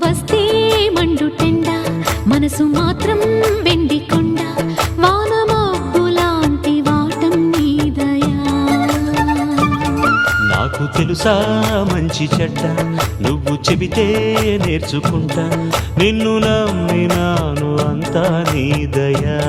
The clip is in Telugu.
వస్తే మండుటెండ మనసు మాత్రం వెండి కొండ వానమబ్బులాంటి వాటం నీదయా. నాకు తెలుసా మంచి చెడ్డ నువ్వు చెబితే నేర్చుకుంటా నిన్ను నమ్మినాను అంతా నీదయా.